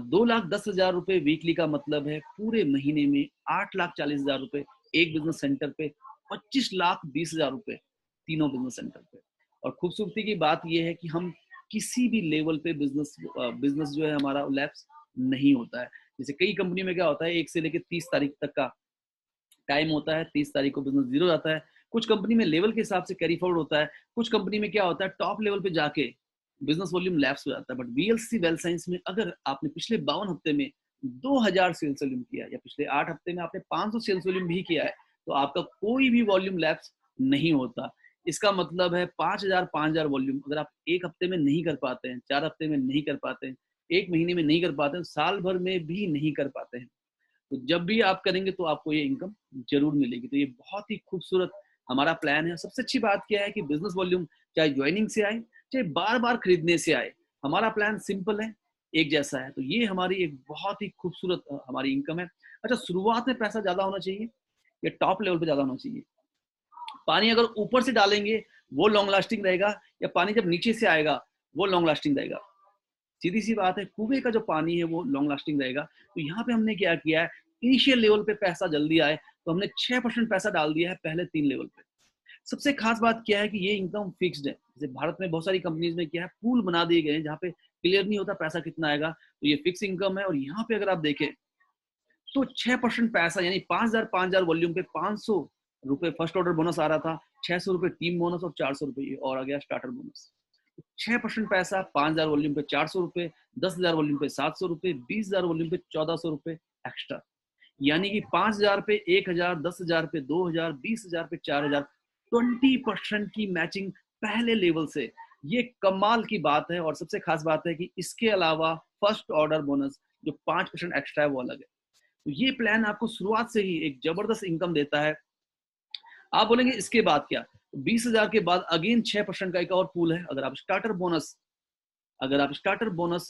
[SPEAKER 1] 2,10,000 रुपए वीकली का मतलब है पूरे महीने में 8,40,000 रुपए एक बिजनेस सेंटर पे, 25,20,000 रुपए तीनों बिजनेस सेंटर पे। और खूबसूरती की बात यह है कि हम किसी भी लेवल पे बिजनेस जो है हमारा लैप्स नहीं होता है। जैसे कई कंपनी में क्या होता है, 1 से लेकर 30 तारीख तक का टाइम होता है, 30 तारीख को बिजनेस जीरो जाता है। कुछ कंपनी में लेवल के हिसाब से कैरी फॉरवर्ड होता है, कुछ कंपनी में क्या होता है टॉप लेवल पे जाके बिजनेस वॉल्यूम लैप्स हो जाता है। बट वीएलसी वेल्थ साइंस में अगर आपने पिछले 52 हफ्ते में 2,000 सेल्स वॉल्यूम किया या पिछले 8 हफ्ते में आपने 500 सेल्स वॉल्यूम भी किया है, तो आपका कोई भी वॉल्यूम लैप्स नहीं होता। इसका मतलब है 5,000 वॉल्यूम अगर आप एक हफ्ते में नहीं कर पाते हैं, 4 हफ्ते में नहीं कर पाते हैं, एक महीने में नहीं कर पाते हैं, साल भर में भी नहीं कर पाते हैं, तो जब भी आप करेंगे तो आपको ये इनकम जरूर मिलेगी। तो ये बहुत ही खूबसूरत हमारा प्लान है। सबसे अच्छी बात क्या है कि बिजनेस वॉल्यूम चाहे ज्वाइनिंग से आए चाहे बार बार खरीदने से आए, हमारा प्लान सिंपल है, एक जैसा है। तो ये हमारी एक बहुत ही खूबसूरत हमारी इनकम है। अच्छा, शुरुआत में पैसा ज्यादा होना चाहिए या टॉप लेवल पे ज्यादा होना चाहिए? पानी अगर ऊपर से डालेंगे वो लॉन्ग लास्टिंग रहेगा, या पानी जब नीचे से आएगा वो लॉन्ग लास्टिंग रहेगा? सीधी सी बात है, कुएं का जो पानी है वो लॉन्ग लास्टिंग रहेगा। तो यहाँ पे हमने क्या किया है, इनिशियल लेवल पे पैसा जल्दी आए तो हमने 6% पैसा डाल दिया है पहले 3 लेवल पे। सबसे खास बात क्या है कि ये इनकम फिक्स्ड है। जैसे भारत में बहुत सारी कंपनीज में क्या है, पूल बना दिए गए हैं जहाँ पे क्लियर नहीं होता पैसा कितना आएगा, तो ये फिक्स इनकम है। और यहाँ पे अगर आप देखें तो 6% पैसा यानी 5,000 वॉल्यूम पे 500 रुपए फर्स्ट ऑर्डर बोनस आ रहा था, 600 रुपए टीम बोनस और 400 रुपए और आ गया स्टार्टर बोनस। 6% पैसा 5,000 वॉल्यूम पे 400 रुपए, 10,000 वॉल्यूम पे 700 रुपए, 20,000 वॉल्यूम पे 1,400 रुपए, एक्स्ट्रा, यानी कि 5,000 पे 1,000, 10,000 पे 2,000, 20,000 पे 4,000, 20% की मैचिंग पहले लेवल से। ये कमाल की बात है और सबसे खास बात है कि इसके अलावा फर्स्ट ऑर्डर बोनस जो 5% एक्स्ट्रा है वो अलग है। तो ये प्लान आपको शुरुआत से ही एक जबरदस्त इनकम देता है। आप बोलेंगे इसके बाद क्या? 20,000 के बाद अगेन 6% का एक और पूल है। अगर आप स्टार्टर बोनस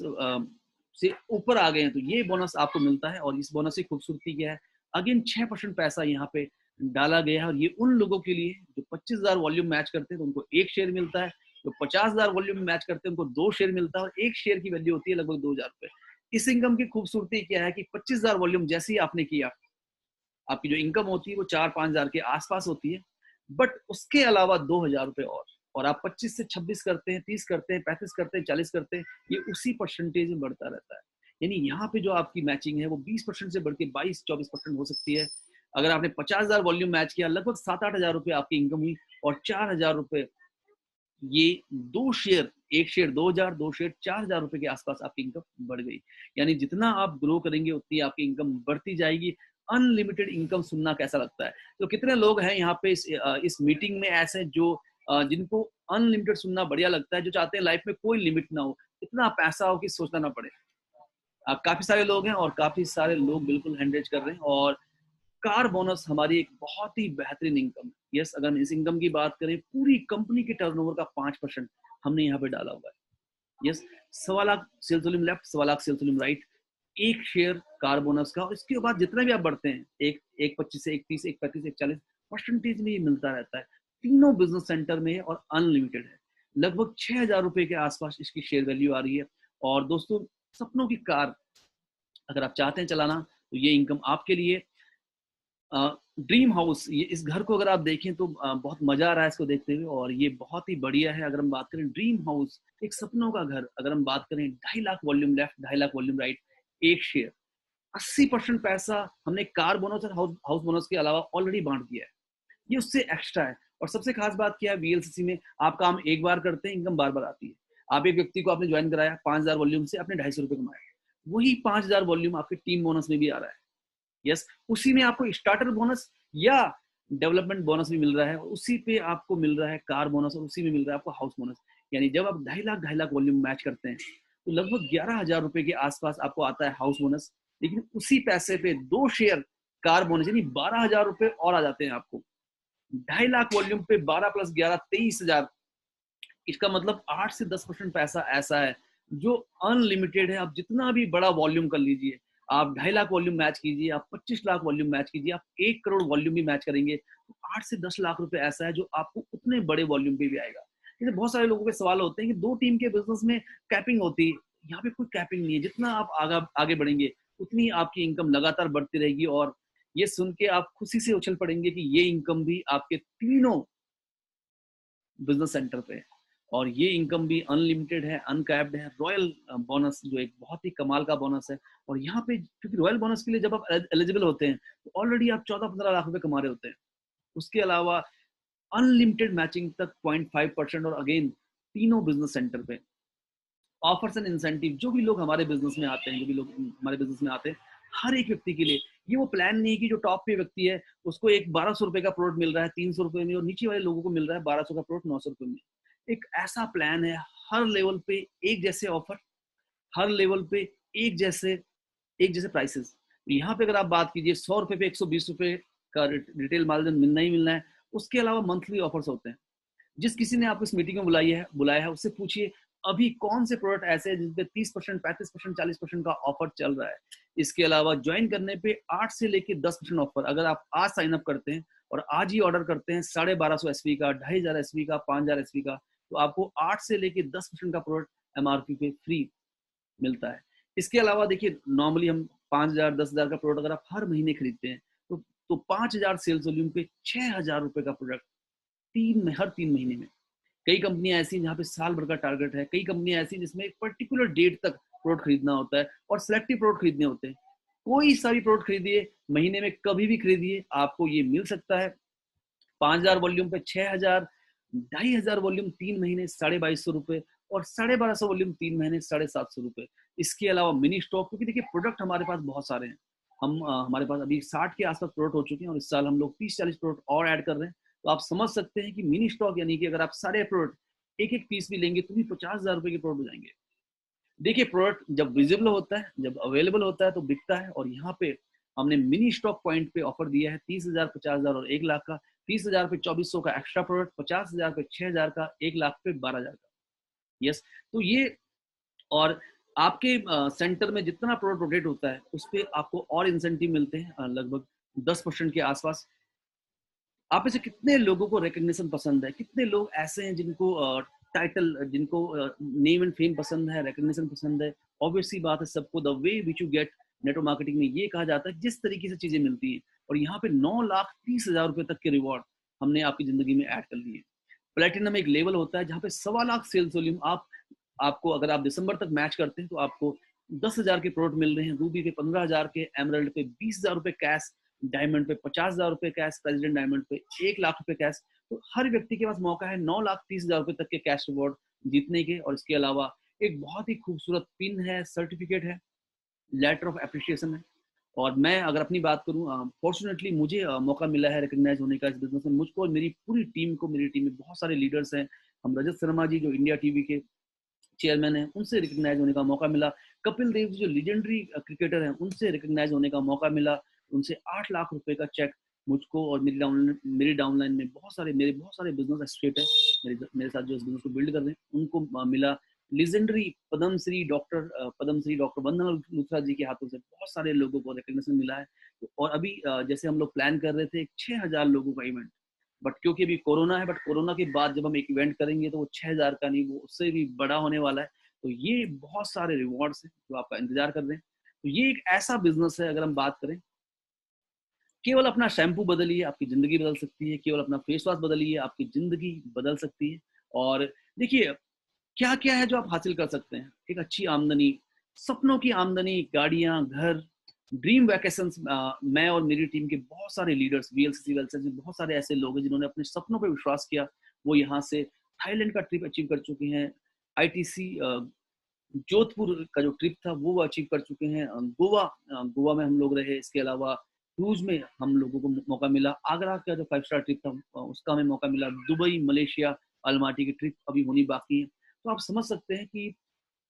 [SPEAKER 1] से ऊपर आ गए हैं तो ये बोनस आपको मिलता है। और इस बोनस की खूबसूरती क्या है, अगेन 6% पैसा यहाँ पे डाला गया है और ये उन लोगों के लिए जो 25,000 वॉल्यूम मैच करते हैं तो उनको एक शेयर मिलता है, जो 50,000 वॉल्यूम मैच करते हैं उनको 2 शेयर मिलता है और एक शेयर की वैल्यू होती है लगभग 2,000 रुपए। इस इनकम की खूबसूरती क्या है कि 25,000 वॉल्यूम जैसे ही आपने किया, आपकी जो इनकम होती है वो 4-5,000 के आसपास होती है, बट उसके अलावा 2,000 रुपए और आप 25 से 26 करते हैं, 30 करते हैं, 35 करते हैं, 40 करते हैं, ये उसी परसेंटेज में बढ़ता रहता है। यानी यहाँ पे जो आपकी मैचिंग है वो 20% से बढ़ के 22-24% हो सकती है। अगर आपने 50,000 वॉल्यूम मैच किया, लगभग 7-8 हजार रुपए आपकी इनकम हुई और 4,000 रुपए ये 2 शेयर, एक शेयर 2,000, 2 शेयर 4,000 रुपए के आसपास आपकी इनकम बढ़ गई। यानी जितना आप ग्रो करेंगे उतनी आपकी इनकम बढ़ती जाएगी। अनलिमिटेड इनकम सुनना कैसा लगता है? तो कितने लोग हैं यहाँ पे इस मीटिंग में ऐसे जो जिनको अनलिमिटेड सुनना बढ़िया लगता है, जो चाहते हैं लाइफ में कोई लिमिट ना हो, इतना पैसा हो कि सोचना ना पड़े। काफी सारे लोग हैं और काफी सारे लोग बिल्कुल हैंड रेज कर रहे हैं। और कार बोनस हमारी एक बहुत ही बेहतरीन इनकम है। यस, अगर इस इनकम की बात करें, पूरी कंपनी के टर्नओवर का 5% हमने यहाँ पे डाला हुआ है। Yes, 1.25 lakh sales volume left, 1.25 lakh sales volume right, एक शेयर कार बोनस का। और इसके बाद जितना भी आप बढ़ते हैं, एक 25 से एक 30, एक 35, एक 40 परसेंटेज में ये मिलता रहता है। तीनों बिजनेस सेंटर में है और अनलिमिटेड है। लगभग 6,000 रुपए के आसपास इसकी शेयर वैल्यू आ रही है। और दोस्तों, सपनों की कार अगर आप चाहते हैं चलाना तो ये इनकम आपके लिए। ड्रीम हाउस, ये इस घर को अगर आप देखें तो बहुत मजा आ रहा है इसको देखते हुए और ये बहुत ही बढ़िया है। अगर हम बात करें ड्रीम हाउस, एक सपनों का घर, अगर हम बात करें 2.5 lakh volume left, 2.5 lakh volume right, एक शेयर, 80% पैसा हमने कार बोनस और हाउस बोनस के अलावा ऑलरेडी बांट दिया है। ये उससे एक्स्ट्रा है। और सबसे खास बात क्या है, वीएलसीसी में आप काम एक बार करते हैं, इनकम बार बार आती है। आप एक व्यक्ति को आपने ज्वाइन कराया 5,000 वॉल्यूम से, आपने 250 रुपए कमाए, वही 5,000 वॉल्यूम आपके टीम बोनस में भी आ रहा है। यस, उसी में आपको स्टार्टर बोनस या डेवलपमेंट बोनस भी मिल रहा है, उसी पे आपको मिल रहा है कार बोनस और उसी में मिल रहा है आपको हाउस बोनस। यानी जब आप 2.5 लाख वॉल्यूम मैच करते हैं तो लगभग 11,000 रुपए के आसपास आपको आता है हाउस बोनस। लेकिन उसी पैसे पे 2 शेयर कार बोनस यानी 12,000 रुपए और आ जाते हैं आपको। 2.5 लाख वॉल्यूम पे 12 + 11 23,000। इसका मतलब 8 से 10% पैसा ऐसा है जो अनलिमिटेड है। आप जितना भी बड़ा वॉल्यूम कर लीजिए, आप 2.5 लाख वॉल्यूम मैच कीजिए, आप 25 लाख वॉल्यूम मैच कीजिए, आप 1 करोड़ वॉल्यूम भी मैच करेंगे तो 8 से 10 लाख रुपए ऐसा है जो आपको उतने बड़े वॉल्यूम पे भी आएगा। जैसे बहुत सारे लोगों के सवाल होते हैं कि 2 टीम के बिजनेस में कैपिंग होती है, यहाँ पे कोई कैपिंग नहीं है। जितना आप आगे बढ़ेंगे उतनी आपकी इनकम लगातार बढ़ती रहेगी। और ये सुन के आप खुशी से उछल पड़ेंगे कि ये इनकम भी आपके तीनों बिजनेस सेंटर पे है और ये इनकम भी अनलिमिटेड है, अनकैप्ड है। रॉयल बोनस जो एक बहुत ही कमाल का बोनस है। और यहाँ पे क्योंकि रॉयल बोनस के लिए जब आप एलिजिबल होते हैं तो ऑलरेडी आप 14-15 लाख रुपए कमा रहे होते हैं। उसके अलावा अनलिमिटेड मैचिंग तक 0.5% और अगेन तीनों बिजनेस सेंटर पे ऑफर्स एंड इंसेंटिव। जो भी लोग हमारे बिजनेस में आते हैं, जो भी लोग हमारे बिजनेस में आते हैं, हर एक व्यक्ति के लिए ये वो प्लान नहीं है कि जो टॉप पे व्यक्ति है उसको एक 1,200 रुपए का प्रोडक्ट मिल रहा है 300 रुपए में और नीचे वाले लोगों को मिल रहा है 1,200 का प्रोडक्ट 900 रुपए में। एक ऐसा प्लान है, हर लेवल पे एक जैसे ऑफर, हर लेवल पे एक जैसे प्राइसेस। यहाँ पे अगर आप बात कीजिए 100 रुपए पे 120 रुपए का रिटेल मार्जिन मिलना ही मिलना है। उसके अलावा मंथली ऑफर्स होते हैं। जिस किसी ने आपको इस मीटिंग में बुलाया है उससे पूछिए अभी कौन से प्रोडक्ट ऐसे हैं जिसपे 30%, 35%, 40% का ऑफर चल रहा है। इसके अलावा ज्वाइन करने पे 8 से लेके 10% ऑफर। अगर आप आज साइन अप करते हैं और आज ही ऑर्डर करते हैं 1,250 एसवी का, 2,500 एसवी का, 5,000 एसवी का, तो आपको 8 से लेके 10% का प्रोडक्ट एमआरपी पे फ्री मिलता है। इसके अलावा देखिए, नॉर्मली हम 5,000, 10,000 का प्रोडक्ट अगर आप हर महीने खरीदते हैं तो 5,000 सेल्स वॉल्यूम पे 6,000 रुपए का प्रोडक्ट हर 3 महीने में। कई कंपनियां ऐसी हैं जहाँ पे साल भर का टारगेट है, कई कंपनियां ऐसी जिसमें एक पर्टिकुलर डेट तक प्रोडक्ट खरीदना होता है और सिलेक्टिव प्रोडक्ट खरीदने होते हैं। कोई सा भी प्रोडक्ट खरीदिए, महीने में कभी भी खरीदिए, आपको ये मिल सकता है। 5,000 वॉल्यूम पे 6,000, 2,500 वॉल्यूम 3 महीने 2,250 रुपए और 1,250 वॉल्यूम 3 महीने 750 रुपए। इसके अलावा मिनी स्टॉक, क्योंकि देखिए प्रोडक्ट हमारे पास बहुत सारे हैं, हमारे पास अभी 60 के आसपास प्रोडक्ट हो चुके हैं और इस साल हम लोग 30-40 प्रोडक्ट और ऐड कर रहे हैं। तो आप समझ सकते हैं कि मिनी स्टॉक यानी कि अगर आप सारे प्रोडक्ट एक एक पीस भी लेंगे तो भी 50,000 रुपए के प्रोडक्ट हो जाएंगे। देखिए, प्रोडक्ट जब विजिबल होता है, जब अवेलेबल होता है तो बिकता है। और यहाँ पे हमने मिनी स्टॉक पॉइंट पे ऑफर दिया है 30,000, 50,000 और 1 लाख का। 30,000 पे 2400 का एक्स्ट्रा प्रोडक्ट, 50,000 पे 6,000 का, 1 लाख पे 12,000 का। यस, तो ये और आपके सेंटर में जितना प्रोडक्ट रोटेट होता है उस पे आपको और इंसेंटिव मिलते हैं, लगभग 10% के आसपास। आप में से कितने लोगों को रिकग्निशन पसंद है? कितने लोग ऐसे हैं जिनको टाइटल, जिनको नेम एंड फेम पसंद है, रिकग्निशन पसंद है? ऑब्वियस सी बात है, सबको the way which you get, network marketing में ये कहा जाता है जिस तरीके से चीजें मिलती हैं। और यहाँ पे 9,30,000 रुपए तक के रिवॉर्ड हमने आपकी जिंदगी में ऐड कर लिए। प्लेटिनम एक लेवल होता है जहाँ पे 1.25 लाख सेल्स वॉल्यूम आपको अगर आप दिसंबर तक मैच करते हैं तो आपको 10,000 के प्रोडक्ट मिल रहे हैं। रूबी पे 15,000 के, एमरल्ड पे 20,000 रुपए कैश, डायमंड पे 50,000 रुपए कैश, प्रेसिडेंट डायमंड पे 1 लाख रुपए कैश। तो हर व्यक्ति के पास मौका है 9,30,000 रुपए तक के कैश रिवॉर्ड जीतने के। और इसके अलावा एक बहुत ही खूबसूरत पिन है, सर्टिफिकेट है, लेटर ऑफ एप्रिसिएशन है। और मैं अगर अपनी बात करूं, फॉर्चुनेटली मुझे मौका मिला है रिकग्नाइज होने का इस बिजनेस में। मुझको और मेरी पूरी टीम को, मेरी टीम में बहुत सारे लीडर्स हैं। हम रजत शर्मा जी जो इंडिया टीवी के चेयरमैन हैं, उनसे रिकग्नाइज होने का मौका मिला। कपिल देव जी जो लेजेंडरी क्रिकेटर हैं, उनसे रिकग्नाइज होने का मौका मिला। उनसे 8 लाख रुपए का चेक मुझको और मेरी डाउनलाइन में मेरे बहुत सारे बिजनेस एसोसिएट है, मेरे साथ जो इस बिजनेस को बिल्ड कर रहे हैं, उनको मिला। लेजेंडरी पद्मश्री डॉक्टर वंदना लूथरा जी के हाथों से बहुत सारे लोगों को रिकग्निशन मिला है। और अभी जैसे हम लोग प्लान कर रहे थे 6,000 लोगों का इवेंट, बट क्योंकि अभी कोरोना है, बट कोरोना के बाद जब हम एक इवेंट करेंगे तो वो 6,000 का नहीं, वो उससे भी बड़ा होने वाला है। तो ये बहुत सारे रिवॉर्ड्स हैं जो आपका इंतजार कर रहे हैं। तो ये एक ऐसा बिजनेस है, अगर हम बात करें, केवल अपना शैम्पू बदलिए आपकी जिंदगी बदल सकती है, केवल अपना फेस वॉश बदलिए आपकी जिंदगी बदल सकती है। और देखिए, क्या क्या है जो आप हासिल कर सकते हैं? एक अच्छी आमदनी, सपनों की आमदनी, गाड़ियां, घर, ड्रीम वैकेशंस। मैं और मेरी टीम के बहुत सारे लीडर्स, वीएलसीसी वेलसेंस में बहुत सारे ऐसे लोग हैं जिन्होंने अपने सपनों पर विश्वास किया। वो यहाँ से थाईलैंड का ट्रिप अचीव कर चुके हैं, आईटीसी जोधपुर का जो ट्रिप था वो अचीव कर चुके हैं, गोवा में हम लोग रहे। इसके अलावा क्रूज में हम लोगों को मौका मिला, आगरा का जो 5 स्टार ट्रिप था उसका हमें मौका मिला, दुबई, मलेशिया, अलमाटी की ट्रिप अभी होनी बाकी है। तो आप समझ सकते हैं कि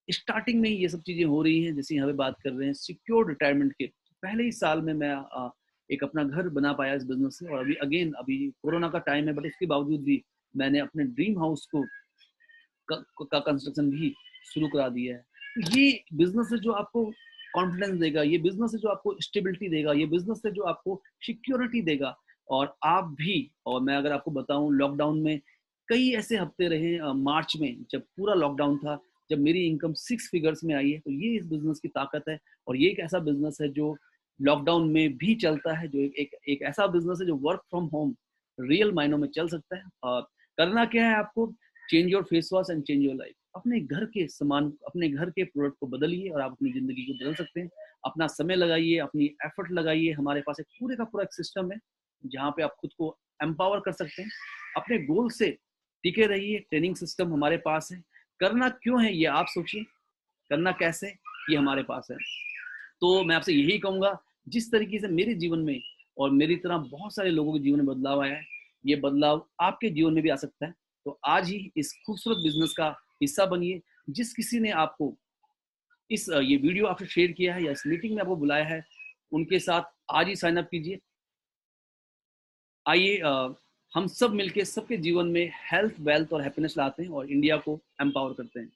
[SPEAKER 1] स्टार्टिंग में ही ये सब चीजें हो रही हैं। जैसे यहाँ पे बात कर रहे हैं सिक्योर रिटायरमेंट के, पहले ही साल में मैं एक अपना घर बना पाया इस बिजनेस से। और अभी कोरोना का टाइम है, बट इसके बावजूद भी मैंने अपने ड्रीम हाउस का कंस्ट्रक्शन भी शुरू करा दिया है। तो ये बिजनेस है जो आपको कॉन्फिडेंस देगा, ये बिजनेस है जो आपको स्टेबिलिटी देगा, ये बिजनेस है जो आपको सिक्योरिटी देगा। और आप भी, और मैं अगर आपको बताऊं, लॉकडाउन में कई ऐसे हफ्ते रहे, मार्च में जब पूरा लॉकडाउन था, जब मेरी इनकम 6 फिगर्स में आई है। तो ये इस बिजनेस की ताकत है। और ये एक ऐसा बिजनेस है जो लॉकडाउन में भी चलता है, जो एक ऐसा बिजनेस है जो वर्क फ्रॉम होम रियल मायनों में चल सकता है। और करना क्या है आपको? Change your face wash and change your life. अपने घर के सामान, अपने घर के प्रोडक्ट को बदलिए और आप अपनी जिंदगी को बदल सकते हैं। अपना समय लगाइए, अपनी एफर्ट लगाइए। हमारे पास एक पूरे का पूरा एक सिस्टम है जहाँ पे आप खुद को एम्पावर कर सकते हैं। अपने गोल से टिके रहिए, ट्रेनिंग सिस्टम हमारे पास है। करना क्यों है ये आप सोचिए, करना कैसे ये हमारे पास है। तो मैं आपसे यही कहूंगा, जिस तरीके से मेरे जीवन में और मेरी तरह बहुत सारे लोगों के जीवन में बदलाव आया है, ये बदलाव आपके जीवन में भी आ सकता है। तो आज ही इस खूबसूरत बिजनेस का हिस्सा बनिए। जिस किसी ने आपको ये वीडियो आपसे शेयर किया है या इस मीटिंग में आपको बुलाया है, उनके साथ आज ही साइन अप कीजिए। आइए हम सब मिलके सबके जीवन में हेल्थ, वेल्थ और हैप्पीनेस लाते हैं और इंडिया को एम्पावर करते हैं।